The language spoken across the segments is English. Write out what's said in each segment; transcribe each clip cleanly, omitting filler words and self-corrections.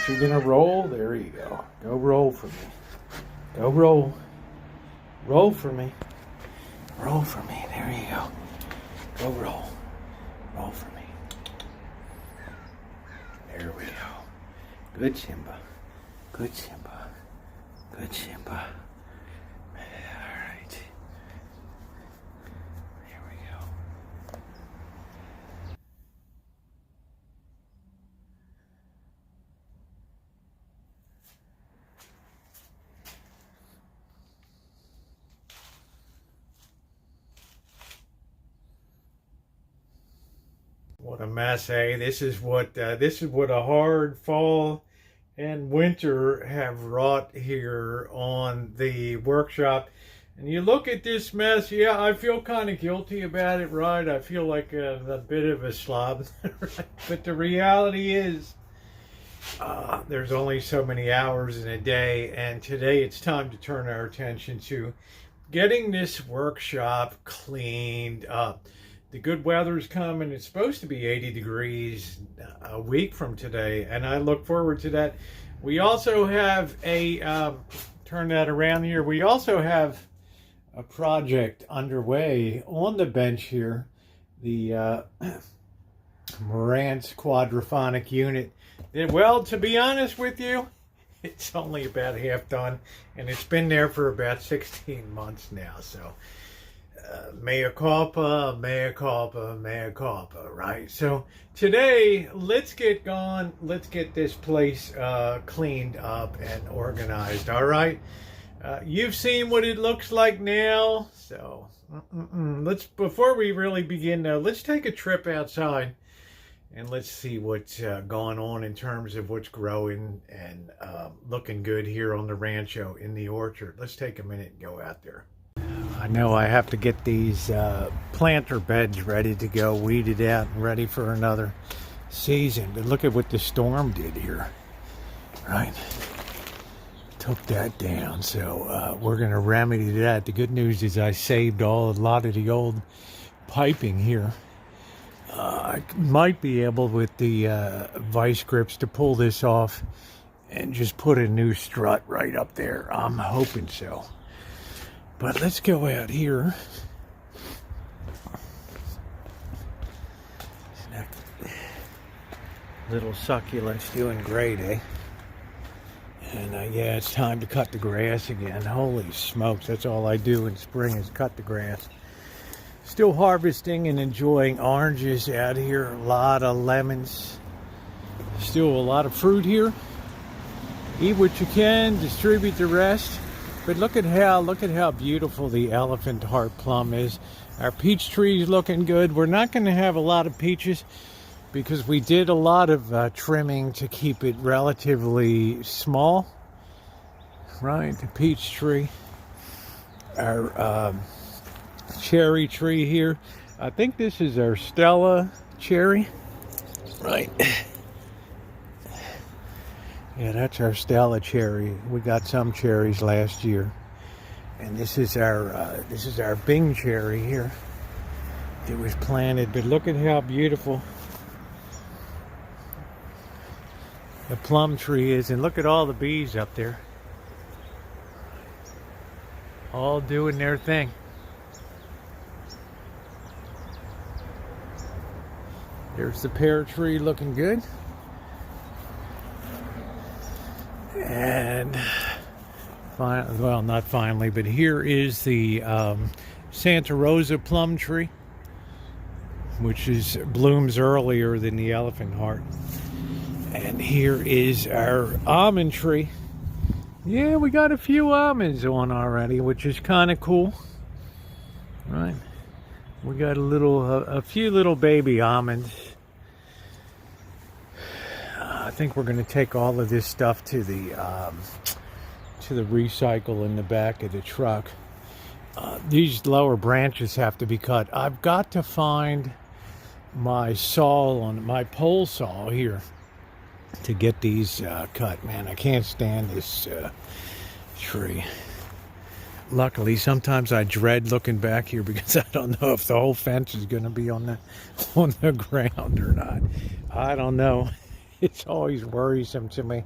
Aren't you gonna roll? There you go. Go roll for me. Go roll. Roll for me. Roll for me. There you go. Go roll. Roll for me. There we go. Good Simba. Good Simba. Good Simba. All right. Here we go. What a mess, eh? This is what a hard fall and winter have wrought here on the workshop. And you look at this mess, yeah, I feel kind of guilty about it, right? I feel like a bit of a slob, right? But the reality is, there's only so many hours in a day, and today it's time to turn our attention to getting this workshop cleaned up. The good weather's coming. It's supposed to be 80 degrees a week from today, and I look forward to that. We also have turn that around here. We also have a project underway on the bench here, the Marantz quadraphonic unit. Well, to be honest with you, it's only about half done, and it's been there for about 16 months now, so mea culpa, mea culpa, mea culpa, right? So today, let's get going. Let's get this place cleaned up and organized, all right? You've seen what it looks like now, so before we really begin, let's take a trip outside and let's see what's going on in terms of what's growing and looking good here on the Rancho in the orchard. Let's take a minute and go out there. I know I have to get these planter beds ready to go, weeded out and ready for another season. But look at what the storm did here, right? Took that down. So we're going to remedy that. The good news is I saved a lot of the old piping here. I might be able with the vice grips to pull this off and just put a new strut right up there. I'm hoping so. But let's go out here. Little succulent's doing great, eh? And yeah, it's time to cut the grass again. Holy smokes, that's all I do in spring is cut the grass. Still harvesting and enjoying oranges out here. A lot of lemons. Still a lot of fruit here. Eat what you can, distribute the rest. But look at how beautiful the elephant heart plum is. Our peach tree is looking good. We're not going to have a lot of peaches because we did a lot of trimming to keep it relatively small. Right, the peach tree. Our cherry tree here. I think this is our Stella cherry. Right. Yeah, that's our Stella cherry. We got some cherries last year, and this is our Bing cherry here. It was planted, but look at how beautiful the plum tree is, and look at all the bees up there, all doing their thing. There's the pear tree looking good. And well, not finally, but here is the Santa Rosa plum tree, which blooms earlier than the elephant heart. And here is our almond tree. Yeah, we got a few almonds on already, which is kind of cool, right? We got a few little baby almonds. I think we're going to take all of this stuff to the recycle in the back of the truck. These lower branches have to be cut. I've got to find my my pole saw here to get these cut. Man, I can't stand this tree. Luckily, sometimes I dread looking back here because I don't know if the whole fence is going to be on the ground or not. I don't know. It's always worrisome to me.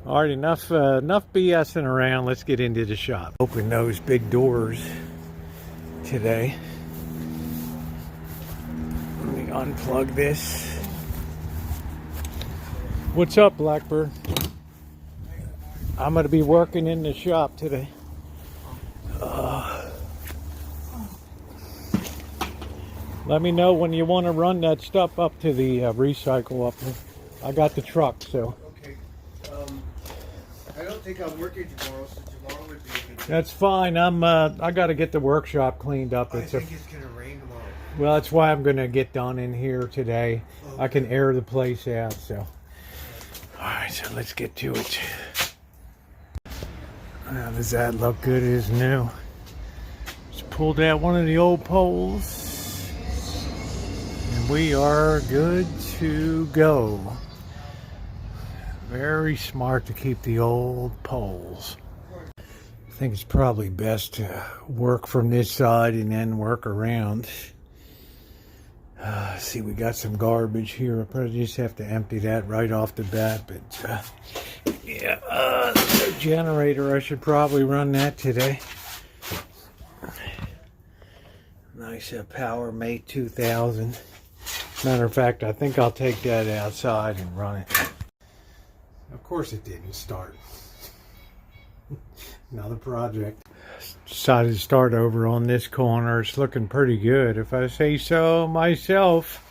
All right, enough BSing around. Let's get into the shop. Open those big doors today. Let me unplug this. What's up, Blackbird? I'm going to be working in the shop today. Let me know when you want to run that stuff up to the recycle up there. I got the truck, so. Okay. I don't think I'm working tomorrow, so tomorrow would be a good day. That's fine. I got to get the workshop cleaned up. I think it's going to rain tomorrow. Well, that's why I'm going to get done in here today. Okay. I can air the place out, so. All right, so let's get to it. Now, does that look good as new? Just pulled out one of the old poles. And we are good to go. Very smart to keep the old poles. I think it's probably best to work from this side and then work around. See, we got some garbage here. I'll probably just have to empty that right off the bat. But yeah, the generator, I should probably run that today. Nice Power Mate 2000. Matter of fact, I think I'll take that outside and run it. Of course it didn't start. Another project. Decided to start over on this corner. It's looking pretty good, if I say so myself.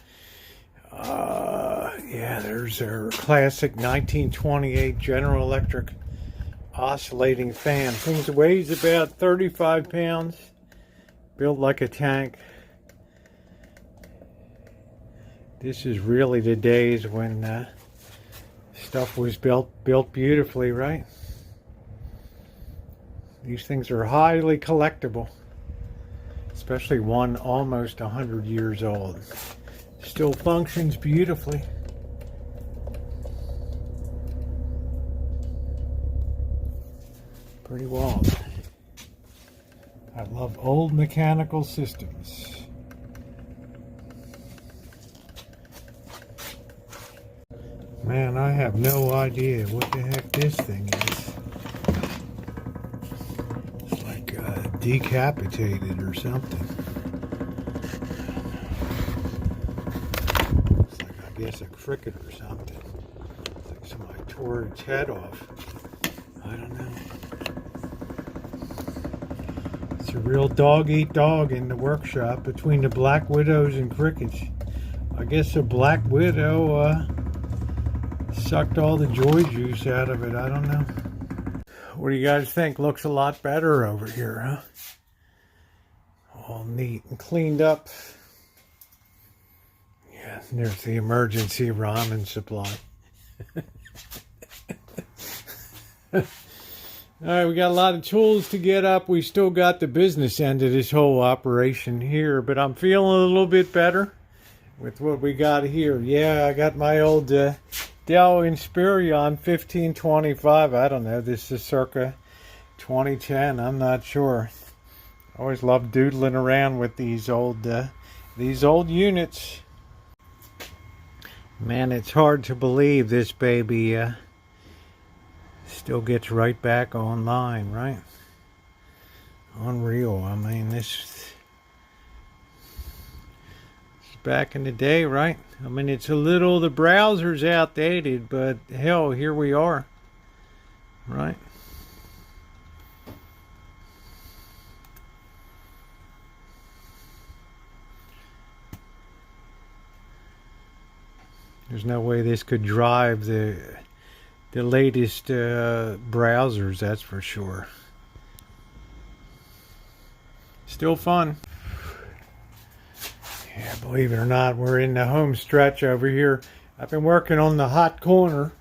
Yeah, there's our classic 1928 General Electric oscillating fan. Thing weighs about 35 pounds. Built like a tank. This is really the days when stuff was built beautifully, right? These things are highly collectible, especially one almost 100 years old. Still functions beautifully. Pretty wild. I love old mechanical systems. Man, I have no idea what the heck this thing is. It's like decapitated or something. It's like, I guess, a cricket or something. It's like somebody tore its head off. I don't know. It's a real dog-eat-dog in the workshop between the black widows and crickets. I guess the black widow sucked all the joy juice out of it. I don't know. What do you guys think? Looks a lot better over here, huh? All neat and cleaned up. Yeah, there's the emergency ramen supply. All right, we got a lot of tools to get up. We still got the business end of this whole operation here, but I'm feeling a little bit better with what we got here. Yeah, I got my old Dell Inspiron 1525. I don't know. This is circa 2010. I'm not sure. I always love doodling around with these old units. Man, it's hard to believe this baby still gets right back online, right? Unreal. I mean, this is back in the day, right? I mean, it's a little, the browser's outdated, but hell, here we are, right? There's no way this could drive the latest browsers, that's for sure. Still fun. Yeah, believe it or not, we're in the home stretch over here. I've been working on the hot corner,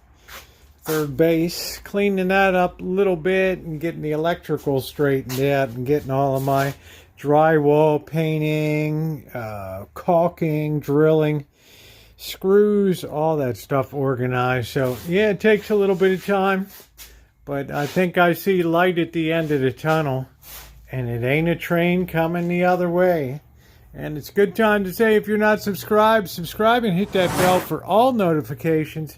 third base, cleaning that up a little bit and getting the electrical straightened out and getting all of my drywall painting, caulking, drilling, screws, all that stuff organized. So yeah, it takes a little bit of time, but I think I see light at the end of the tunnel, and it ain't a train coming the other way. And it's a good time to say, if you're not subscribed, subscribe and hit that bell for all notifications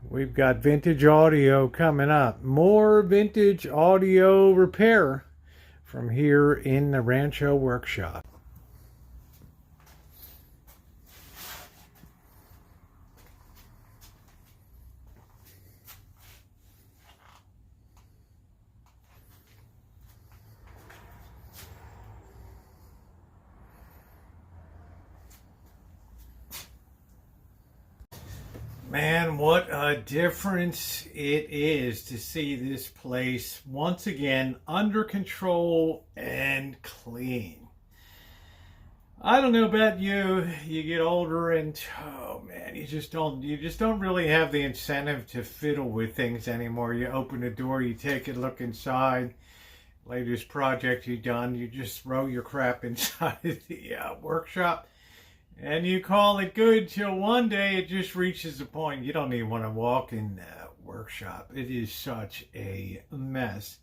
We've got vintage audio coming up. More vintage audio repair from here in the Rancho workshop. Man, what a difference it is to see this place once again under control and clean. I don't know about you, you get older and oh man, you just don't really have the incentive to fiddle with things anymore. You open the door, you take a look inside. Latest project you done, you just throw your crap inside the workshop. And you call it good till one day it just reaches a point you don't even want to walk in that workshop. It is such a mess.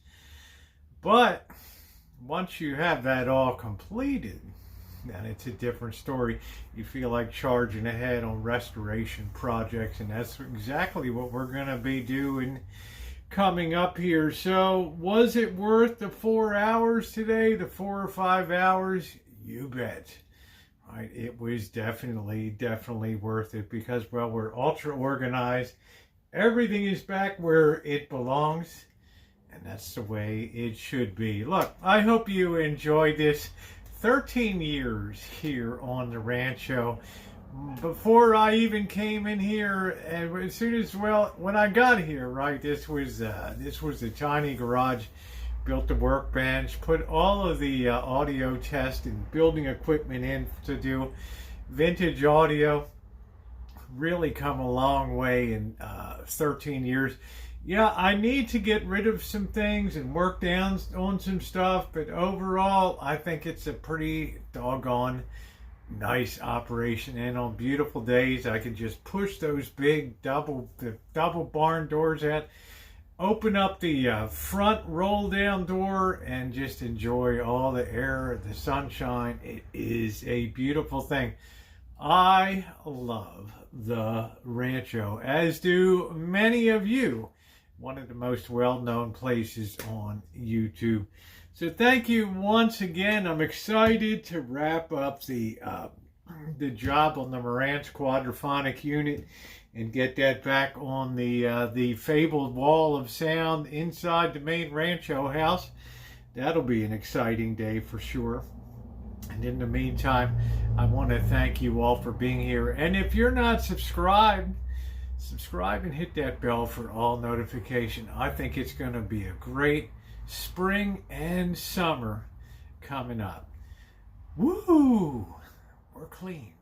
But once you have that all completed, then it's a different story. You feel like charging ahead on restoration projects, and that's exactly what we're going to be doing coming up here. So was it worth the 4 hours today, the 4 or 5 hours? You bet. Right, it was definitely worth it because, well, we're ultra organized. Everything is back where it belongs, and that's the way it should be. Look, I hope you enjoyed this 13 years here on the Rancho. Before I even came in here, and as soon as, well, when I got here, right, this was a tiny garage. Built the workbench, put all of the audio test and building equipment in to do vintage audio. Really come a long way in 13 years. Yeah, I need to get rid of some things and work down on some stuff, but overall, I think it's a pretty doggone nice operation. And on beautiful days, I can just push those big double barn doors out. Open up the front roll down door and just enjoy all the air, the sunshine. It is a beautiful thing. I love the Rancho, as do many of you. One of the most well-known places on YouTube. So thank you once again. I'm excited to wrap up the job on the Marantz quadraphonic unit and get that back on the fabled wall of sound inside the main Rancho house. That'll be an exciting day for sure. And in the meantime, I want to thank you all for being here. And if you're not subscribed, subscribe and hit that bell for all notification. I think it's going to be a great spring and summer coming up. Woo! We're clean.